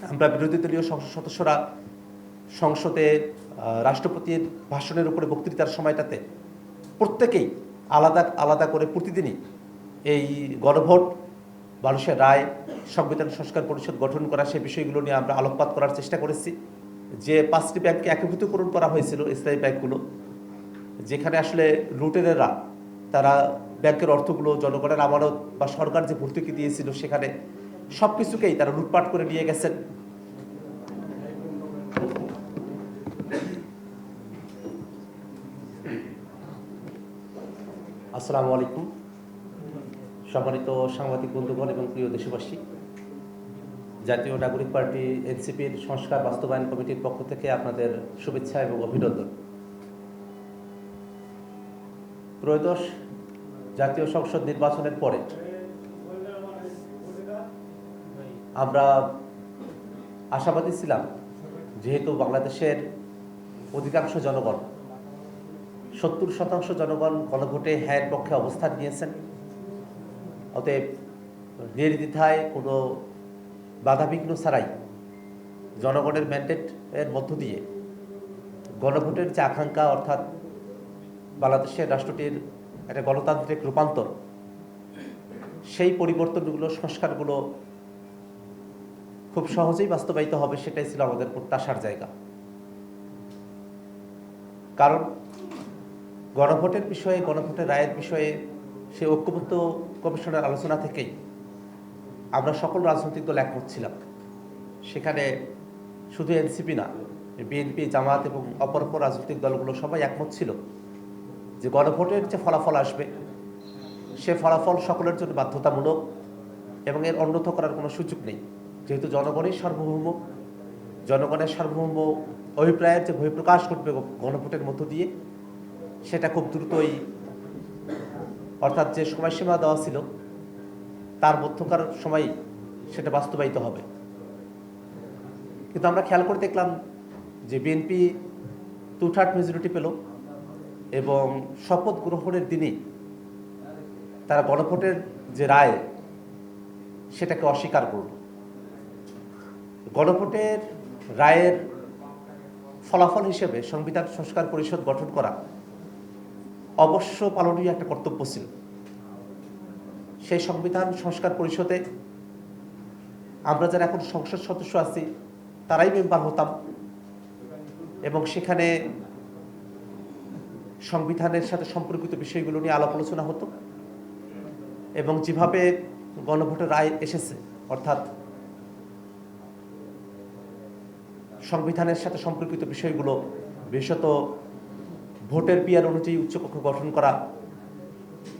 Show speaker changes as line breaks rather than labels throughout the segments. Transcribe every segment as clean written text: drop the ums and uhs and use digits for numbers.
আমরা বিরোধী দলীয় সংসদ সদস্যরা সংসদে রাষ্ট্রপতির ভাষণের উপরে বক্তৃতার সময়টাতে প্রত্যেকেই আলাদা আলাদা করে প্রতিদিনই এই গণভোট, মানুষের রায়, সংবিধান সংস্কার পরিষদ গঠন করা, সেই বিষয়গুলো নিয়ে আমরা আলোকপাত করার চেষ্টা করেছি। যে 5টি ব্যাংককে একীভূতকরণ করা হয়েছিল, ইসলামী ব্যাংকগুলো, যেখানে আসলে লুটেরেরা তারা ব্যাংকের অর্থগুলো জনগণের আমানত বা সরকার যে ভর্তুকি দিয়েছিল সেখানে সব কিছুকেই তারা লুটপাট করে নিয়ে গেছেন। আসসালামু আলাইকুম, সম্মানিত সাংবাদিক বন্ধুগণ এবং প্রিয় দেশবাসী। জাতীয় নাগরিক পার্টি এনসিপির সংস্কার বাস্তবায়ন কমিটির পক্ষ থেকে আপনাদের শুভেচ্ছা এবং অভিনন্দন। ত্রয়োদশ জাতীয় সংসদ নির্বাচনের পরে আমরা আশাবাদী ছিলাম, যেহেতু বাংলাদেশের অধিকাংশ জনগণ 70% জনগণ গণভোটে হ্যাঁ পক্ষে অবস্থান নিয়েছেন, অতএব নির্দ্বিধায় কোনো বাধাবিঘ্ন ছাড়াই জনগণের ম্যান্ডেটের মধ্য দিয়ে গণভোটের যে আকাঙ্ক্ষা, অর্থাৎ বাংলাদেশের রাষ্ট্রটির একটা গণতান্ত্রিক রূপান্তর, সেই পরিবর্তনগুলো, সংস্কারগুলো খুব সহজেই বাস্তবায়িত হবে, সেটাই ছিল আমাদের প্রত্যাশার জায়গা। কারণ গণভোটের বিষয়ে, গণভোটের রায়ের বিষয়ে সে ঐক্যবদ্ধ কমিশনের আলোচনা থেকেই আমরা সকল রাজনৈতিক দল একমত ছিলাম। সেখানে শুধু এনসিপি না, বিএনপি, জামাত এবং অপর রাজনৈতিক দলগুলো সবাই একমত ছিল যে গণভোটের যে ফলাফল আসবে সে ফলাফল সকলের জন্য বাধ্যতামূলক এবং এর অন্যথা করার কোনো সুযোগ নেই। যেহেতু জনগণই সার্বভৌম, জনগণের সার্বভৌম অভিপ্রায়ের যে বহিঃপ্রকাশ ঘটবে গণভোটের মধ্য দিয়ে, সেটা খুব দ্রুতই, অর্থাৎ যে সময়সীমা দেওয়া ছিল তার মধ্যকার সময় সেটা বাস্তবায়িত হবে। কিন্তু আমরা খেয়াল করে দেখলাম যে বিএনপি 2/3 মেজরিটি পেল এবং শপথ গ্রহণের দিনই তারা গণভোটের যে রায় সেটাকে অস্বীকার করল। গণভোটের রায়ের ফলাফল হিসেবে সংবিধান সংস্কার পরিষদ গঠন করা অবশ্য পালনীয় একটা কর্তব্য ছিল। সেই সংবিধান সংস্কার পরিষদে আমরা যারা এখন সংসদ সদস্য আছি তারাই মেম্বার হতাম এবং সেখানে সংবিধানের সাথে সম্পর্কিত বিষয়গুলো নিয়ে আলাপ আলোচনা হতো এবং যেভাবে গণভোটের রায় এসেছে, অর্থাৎ সংবিধানের সাথে সম্পর্কিত বিষয়গুলো, বিশেষত ভোটের পিয়ার অনুযায়ী উচ্চকক্ষ গঠন করা,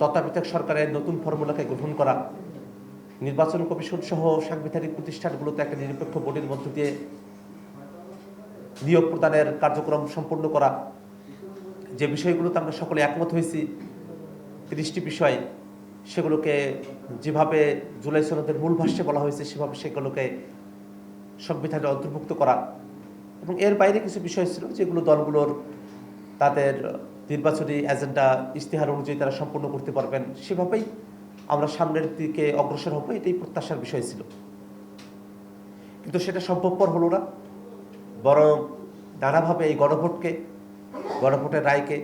তত্ত্বাবধায়ক সরকারের নতুন ফর্মুলাকে গ্রহণ করা, নির্বাচন কমিশন সহ সাংবিধানিক প্রতিষ্ঠানগুলোতে একটা নিরপেক্ষ বোর্ডের মধ্য দিয়ে নিয়োগ প্রদানের কার্যক্রম সম্পন্ন করা, যে বিষয়গুলোতে আমরা সকলে একমত হয়েছি 30টি বিষয়, সেগুলোকে যেভাবে জুলাই সনদের মূল ভাষ্যে বলা হয়েছে সেভাবে সেগুলোকে সংবিধানে অন্তর্ভুক্ত করা এবং এর বাইরে কিছু বিষয় ছিল যেগুলো দলগুলোর তাদের নির্বাচনী এজেন্ডা ইশতেহার অনুযায়ী তারা সম্পন্ন করতে পারবেন, সেভাবেই আমরা সামনের দিকে অগ্রসর হব, এটাই প্রত্যাশার বিষয় ছিল। কিন্তু সেটা সম্ভবপর হলো না, বরং নানাভাবে এই গণভোটের রায়কে,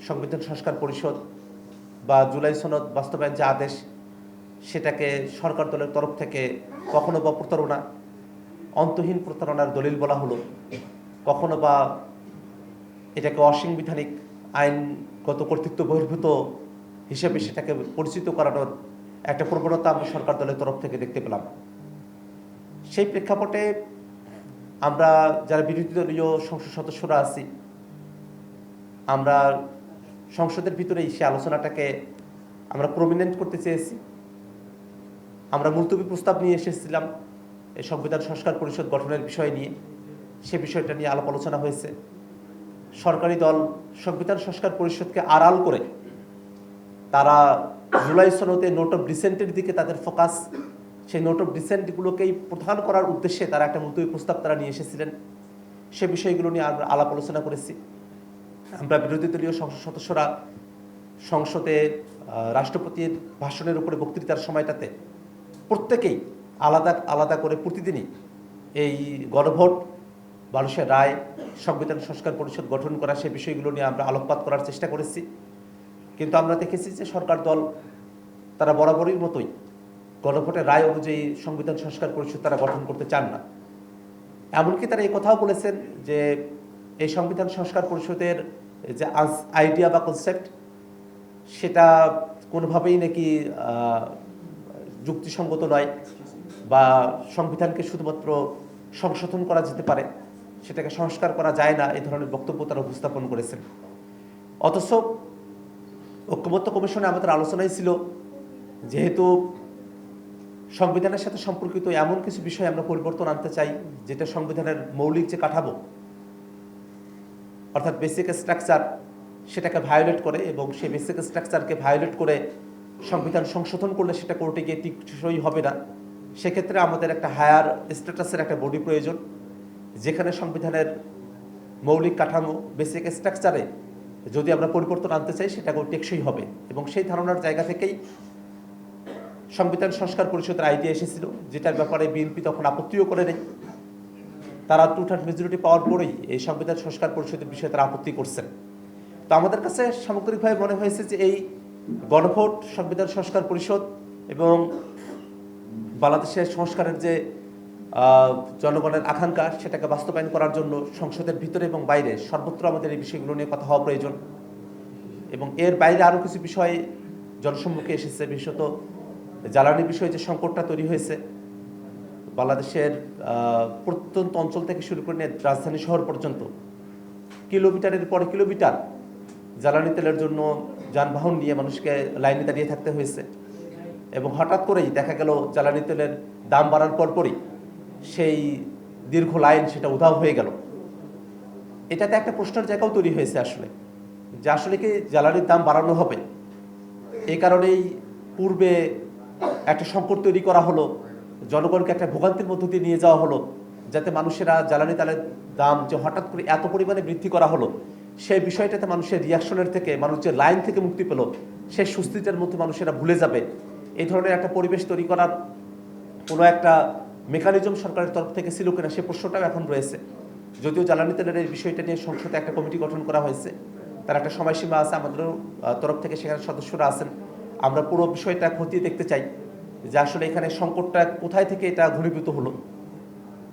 সংবিধান সংস্কার পরিষদ বা জুলাই সনদ বাস্তবায়ন যে আদেশ, সেটাকে সরকার দলের তরফ থেকে কখনো বা প্রতারণা, অন্তহীন প্রতারণার দলিল বলা হলো, কখনো বা এটাকে অসাংবিধানিক, আইনগত কর্তৃত্ব বহির্ভূত হিসেবে সেটাকে পরিচিত করানোর একটা প্রবণতা আমরা সরকার দলের তরফ থেকে দেখতে পেলাম। সেই প্রেক্ষাপটে আমরা যারা বিরোধী দলীয় সংসদ সদস্যরা আছি, আমরা সংসদের ভিতরেই সে আলোচনাটাকে আমরা প্রমিনেন্ট করতে চেয়েছি। আমরা মুলতবি প্রস্তাব নিয়ে এসেছিলাম এই সংবিধান সংস্কার পরিষদ গঠনের বিষয় নিয়ে, সে বিষয়টা নিয়ে আলাপ আলোচনা হয়েছে। সরকারি দল সংবিধান সংস্কার পরিষদকে আড়াল করে তারা জুলাই সনদে নোট অফ ডিসেন্টের দিকে তাদের ফোকাস, সেই নোট অফ ডিসেন্টগুলোকেই প্রধান করার উদ্দেশ্যে তারা একটা মুলতবি প্রস্তাব তারা নিয়ে এসেছিলেন। সে বিষয়গুলো নিয়ে আমরা আলাপ আলোচনা করেছি। আমরা বিরোধী দলীয় সংসদ সদস্যরা সংসদে রাষ্ট্রপতির ভাষণের উপরে বক্তৃতার সময়টাতে প্রত্যেকেই আলাদা আলাদা করে প্রতিদিনই এই গণভোট, মানুষের রায়, সংবিধান সংস্কার পরিষদ গঠন করা, সেই বিষয়গুলো নিয়ে আমরা আলোকপাত করার চেষ্টা করেছি। কিন্তু আমরা দেখেছি যে সরকার দল তারা বরাবরই মতোই গণভোটের রায় অনুযায়ী সংবিধান সংস্কার পরিষদ তারা গঠন করতে চান না। এমনকি তারা এই কথাও বলেছেন যে এই সংবিধান সংস্কার পরিষদের যে আইডিয়া বা কনসেপ্ট, সেটা কোনোভাবেই নাকি যুক্তিসঙ্গত নয়, বা সংবিধানকে শুধুমাত্র সংশোধন করা যেতে পারে, সেটাকে সংস্কার করা যায় না, এই ধরনের বক্তব্য তারা উপস্থাপন করেছেন। অথচ ঐক্যমত্য কমিশনে আমাদের আলোচনাই ছিল, যেহেতু সংবিধানের সাথে সম্পর্কিত এমন কিছু বিষয় আমরা পরিবর্তন আনতে চাই যেটা সংবিধানের মৌলিক যে কাঠামো অর্থাৎ বেসিক স্ট্রাকচার, সেটাকে ভায়োলেট করে, এবং সেই বেসিক স্ট্রাকচারকে ভায়োলেট করে সংবিধান সংশোধন করলে সেটা কোর্টে গিয়ে টিকসই হবে না। সেক্ষেত্রে আমাদের একটা হায়ার স্ট্যাটাসের একটা বডি প্রয়োজন, যেখানে সংবিধানের মৌলিক কাঠামো বেসিক স্ট্রাকচারে যদি আমরা পরিবর্তন আনতে চাই সেটাকেও টেকসই হবে। এবং সেই ধারণার জায়গা থেকেই সংবিধান সংস্কার পরিষদের আইডিয়া এসেছিল, যেটার ব্যাপারে বিএনপি তখন আপত্তিও করে নেই। তারা 2/3 মেজরিটি পাওয়ার পরেই এই সংবিধান সংস্কার পরিষদের বিষয়ে তারা আপত্তি করছেন। তো আমাদের কাছে সামগ্রিকভাবে মনে হয়েছে যে এই গণভোট, সংবিধান সংস্কার পরিষদ এবং বাংলাদেশের সংস্কারের যে জনগণের আকাঙ্ক্ষা, সেটাকে বাস্তবায়ন করার জন্য সংসদের ভিতরে এবং বাইরে সর্বত্র আমাদের এই বিষয়গুলো নিয়ে কথা হওয়া প্রয়োজন। এবং এর বাইরে আরও কিছু বিষয় জনসম্মুখে এসেছে, বিশেষত জ্বালানি বিষয়ে যে সংকটটা তৈরি হয়েছে বাংলাদেশের প্রত্যন্ত অঞ্চল থেকে শুরু করে নিয়ে রাজধানী শহর পর্যন্ত কিলোমিটারের পরে কিলোমিটার জ্বালানি তেলের জন্য যানবাহন নিয়ে মানুষকে লাইনে দাঁড়িয়ে থাকতে হয়েছে। এবং হঠাৎ করেই দেখা গেল জ্বালানি তেলের দাম বাড়ার পরপরই সেই দীর্ঘ লাইন সেটা উধাও হয়ে গেল। এটাতে একটা প্রশ্নের জায়গাও তৈরি হয়েছে আসলে, যে আসলে কি জ্বালানির দাম বাড়ানো হবে? এই কারণেই পূর্বে একটা সংকট তৈরি করা হলো, জনগণকে একটা ভোগান্তির মধ্য দিয়ে নিয়ে যাওয়া হলো, যাতে মানুষেরা জ্বালানি তেলের দাম যে হঠাৎ করে এত পরিমাণে বৃদ্ধি করা হলো, সেই বিষয়টাতে মানুষের রিয়াকশনের থেকে, মানুষ যে লাইন থেকে মুক্তি পেল, সেই সুস্থিতির মধ্যে মানুষেরা ভুলে যাবে, এই ধরনের একটা পরিবেশ তৈরি করার কোনো একটা মেকানিজম সরকারের তরফ থেকে ছিল কিনা, সে প্রশ্নটাও এখন রয়েছে। যদিও জ্বালানি তেলের এই বিষয়টা নিয়ে সংসদে একটা কমিটি গঠন করা হয়েছে, তার একটা সময়সীমা আছে, আমাদেরও তরফ থেকে সেখানে সদস্যরা আছেন। আমরা পুরো বিষয়টা খতিয়ে দেখতে চাই যে আসলে এখানে সংকটটা কোথায় থেকে এটা ঘনীভূত হলো।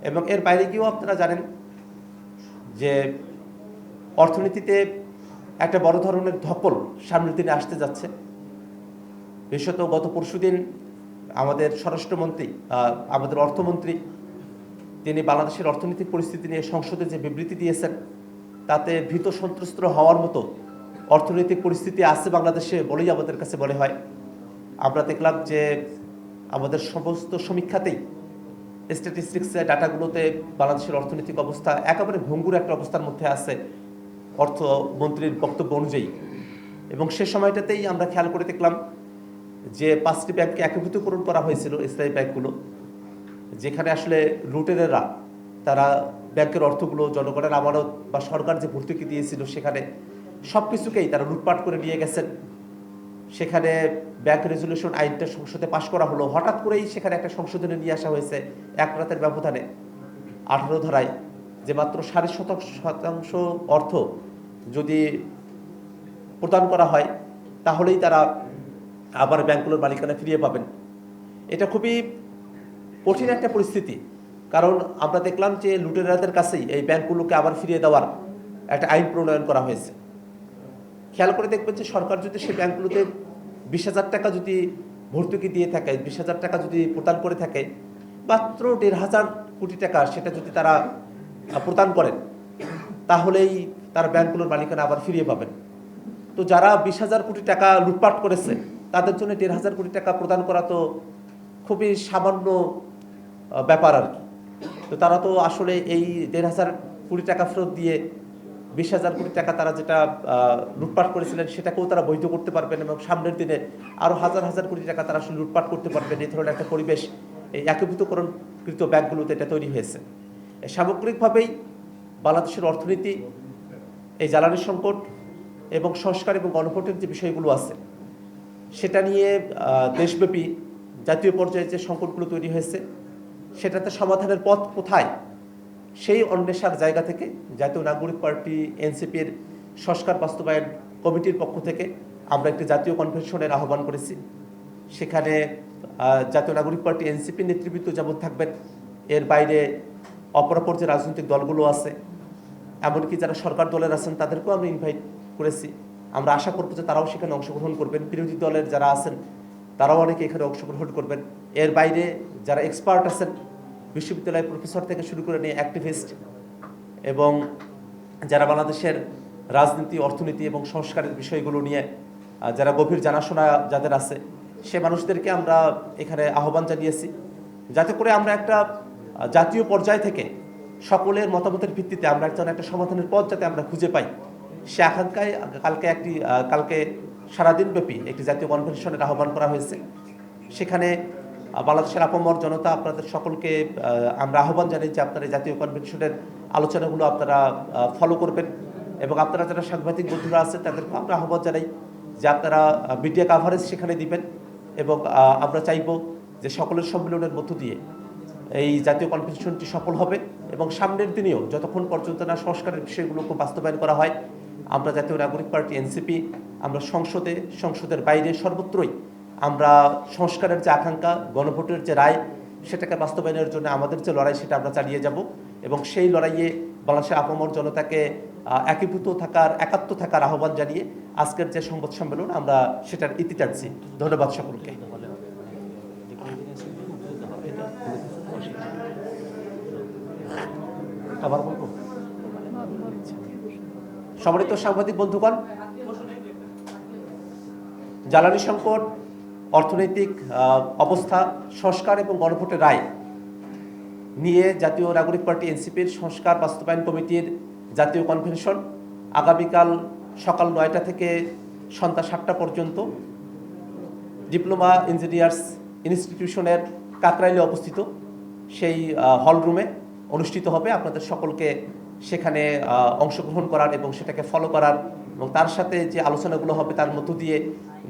এবং এর বাইরে গিয়েও আপনারা জানেন যে অর্থনীতিতে একটা বড় ধরনের ধকল সামনের দিনে আসতে যাচ্ছে। বিশেষত গত পরশুদিন আমাদের স্বরাষ্ট্রমন্ত্রী, আমাদের অর্থমন্ত্রী, তিনি বাংলাদেশের অর্থনৈতিক পরিস্থিতি নিয়ে সংসদে যে বিবৃতি দিয়েছেন, তাতে ভীত সন্ত্রস্ত হওয়ার মতো অর্থনৈতিক পরিস্থিতি আছে বাংলাদেশে বলেই আমাদের কাছে মনে হয়। আমরা দেখলাম যে আমাদের সমস্ত সমীক্ষাতেই, স্ট্যাটিস্টিক্সের ডাটাগুলোতে বাংলাদেশের অর্থনৈতিক অবস্থা একেবারে ভঙ্গুর একটা অবস্থার মধ্যে আছে অর্থমন্ত্রীর বক্তব্য অনুযায়ী। এবং সে সময়টাতেই আমরা খেয়াল করে দেখলাম যে 5টি ব্যাংককে একীভূতকরণ করা হয়েছিল, স্থায়ী ব্যাংকগুলো, যেখানে আসলে লুটেরেরা তারা ব্যাংকের অর্থগুলো, জনগণের আমানত বা সরকার যে ভর্তুকি দিয়েছিল সেখানে সব কিছুকেই তারা লুটপাট করে নিয়ে গেছেন। সেখানে ব্যাংক রেজুলেশন আইনটা সংসদে পাশ করা হলো, হঠাৎ করেই সেখানে একটা সংশোধনে নিয়ে আসা হয়েছে এক রাতের ব্যবধানে 18 ধারায়, যে মাত্র 7.5% অর্থ যদি প্রদান করা হয় তাহলেই তারা আবার ব্যাংকগুলোর মালিকানা ফিরিয়ে পাবেন। এটা খুবই কঠিন একটা পরিস্থিতি, কারণ আমরা দেখলাম যে লুটেরাদের কাছেই এই ব্যাংকগুলোকে আবার ফিরিয়ে দেওয়ার একটা আইন প্রণয়ন করা হয়েছে। খেয়াল করে দেখবেন যে সরকার যদি সেই ব্যাংকগুলোতে 20,000 টাকা যদি ভর্তুকি দিয়ে থাকে, 20,000 টাকা যদি প্রদান করে থাকে, মাত্র 1,500 কোটি টাকা সেটা যদি তারা প্রদান করেন, তাহলেই তারা ব্যাংকগুলোর মালিকানা আবার ফিরিয়ে পাবেন। তো যারা 20,000 কোটি টাকা লুটপাট করেছে তাদের জন্য 1,500 কোটি টাকা প্রদান করা তো খুবই সামান্য ব্যাপার আর কি। তো তারা তো আসলে এই 1,500 কোটি টাকা ফেরত দিয়ে 20,000 কোটি টাকা তারা যেটা লুটপাট করেছিলেন সেটাকেও তারা বৈধ করতে পারবেন, এবং সামনের দিনে আরও হাজার হাজার কোটি টাকা তারা আসলে লুটপাট করতে পারবেন। এই ধরনের একটা পরিবেশ এই একীভূতকরণকৃত ব্যাংকগুলোতে এটা তৈরি হয়েছে। সামগ্রিকভাবেই বাংলাদেশের অর্থনীতি, এই জ্বালানি সংকট এবং সংস্কার এবং গণভোটের যে বিষয়গুলো আছে সেটা নিয়ে দেশব্যাপী জাতীয় পর্যায়ে যে সংকটগুলো তৈরি হয়েছে, সেটাতে সমাধানের পথ কোথায়, সেই অন্বেষার জায়গা থেকে জাতীয় নাগরিক পার্টি এনসিপির সংস্কার বাস্তবায়ন কমিটির পক্ষ থেকে আমরা একটি জাতীয় কনভেনশনের আহ্বান করেছি। সেখানে জাতীয় নাগরিক পার্টি এনসিপির নেতৃবৃন্দ যেমন থাকবেন, এর বাইরে অপরাপর যে রাজনৈতিক দলগুলো আছে, এমনকি যারা সরকার দলের আছেন তাদেরকেও আমরা ইনভাইট করেছি। আমরা আশা করব যে তারাও সেখানে অংশগ্রহণ করবেন। বিরোধী দলের যারা আছেন তারাও অনেকে এখানে অংশগ্রহণ করবেন। এর বাইরে যারা এক্সপার্ট আছেন, বিশ্ববিদ্যালয়ের প্রফেসর থেকে শুরু করে নিয়ে অ্যাক্টিভিস্ট এবং যারা বাংলাদেশের রাজনীতি, অর্থনীতি এবং সংস্কারের বিষয়গুলো নিয়ে যারা গভীর জানাশোনা যাদের আছে, সে মানুষদেরকে আমরা এখানে আহ্বান জানিয়েছি, যাতে করে আমরা একটা জাতীয় পর্যায় থেকে সকলের মতামতের ভিত্তিতে আমরা একটা সমাধানের পথ যাতে আমরা খুঁজে পাই, সে আকাঙ্ক্ষায় কালকে সারাদিনব্যাপী একটি জাতীয় কনভেনশনের আহ্বান করা হয়েছে। সেখানে বাংলাদেশের আপামর জনতা, আপনাদের সকলকে আমরা আহ্বান জানাই যে আপনারা জাতীয় কনভেনশনের আলোচনাগুলো আপনারা ফলো করবেন এবং আপনারা যারা সাংবাদিক বন্ধুরা আছেন তাদেরকে আমরা আহ্বান জানাই যে আপনারা মিডিয়া কাভারেজ সেখানে দিবেন এবং আমরা চাইব যে সকলের সম্মেলনের মধ্য দিয়ে এই জাতীয় কনভেনশনটি সফল হবে এবং সামনের দিনেও যতক্ষণ পর্যন্ত না সংস্কারের বিষয়গুলোকে বাস্তবায়ন করা হয়, আমরা জাতীয় নাগরিক পার্টি এনসিপি আমরা সংসদের বাইরে সর্বত্রই আমরা সংস্কারের যে আকাঙ্ক্ষা, গণভোটের যে রায়, সেটাকে বাস্তবায়নের জন্য আমাদের যে লড়াই সেটা আমরা চালিয়ে যাব এবং সেই লড়াইয়ে বাংলাদেশের আপামর জনতাকে একাত্ম থাকার আহ্বান জানিয়ে আজকের যে সংবাদ সম্মেলন আমরা সেটার ইতি টানছি। ধন্যবাদ সকলকে। সম্মানিত সাংবাদিক বন্ধুগণ, জ্বালানি সংকট, অর্থনৈতিক অবস্থা, সংস্কার এবং গণভোটের রায় নিয়ে জাতীয় নাগরিক পার্টি এনসিপির সংস্কার বাস্তবায়ন কমিটির জাতীয় কনভেনশন আগামীকাল সকাল ৯টা থেকে সন্ধ্যা ৭টা পর্যন্ত ডিপ্লোমা ইঞ্জিনিয়ার্স ইনস্টিটিউশনের কাকরাইলে অবস্থিত সেই হলরুমে অনুষ্ঠিত হবে। আপনাদের সকলকে সেখানে অংশগ্রহণ করার এবং সেটাকে ফলো করার এবং তার সাথে যে আলোচনাগুলো হবে তার মধ্য দিয়ে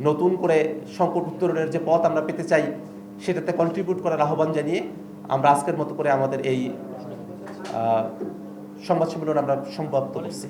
নতুন করে সংকট উত্তরণের যে পথ আমরা পেতে চাই সেটাতে কন্ট্রিবিউট করার আহ্বান জানিয়ে আমরা আজকের মতো করে আমাদের এই সংবাদ সম্মেলন আমরা সমাপ্ত করছি।